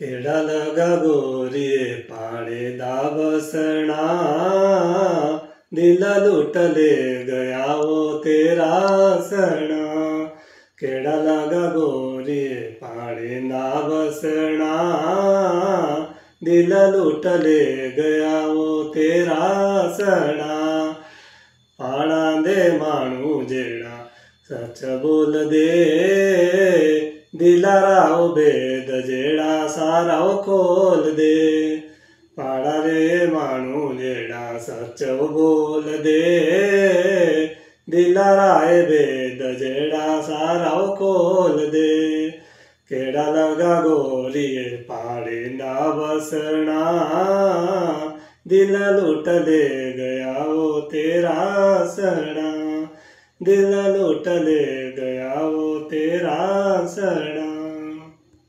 केड़ा लगा गोरिए पाड़े दा बसना, दिल लुट ले गया वो तेरा सना। केड़ा लगा गोरिए पाड़े दा बसना, दिल लुट ले गया वो तेरा सना। पाड़ा दे मानू जेड़ा सच बोल दे, दिला राव भेद जेड़ा सारा खोल दे। पाड़ा रे मानू जेड़ा सच बोल दे, दिला राय भेद जेड़ा सारा खोल दे। केड़ा लगा गोरिए पाड़े दा बसना, दिल लुट ले गया वो तेरा सना। दिल लुट ले गया वो तेरा सना।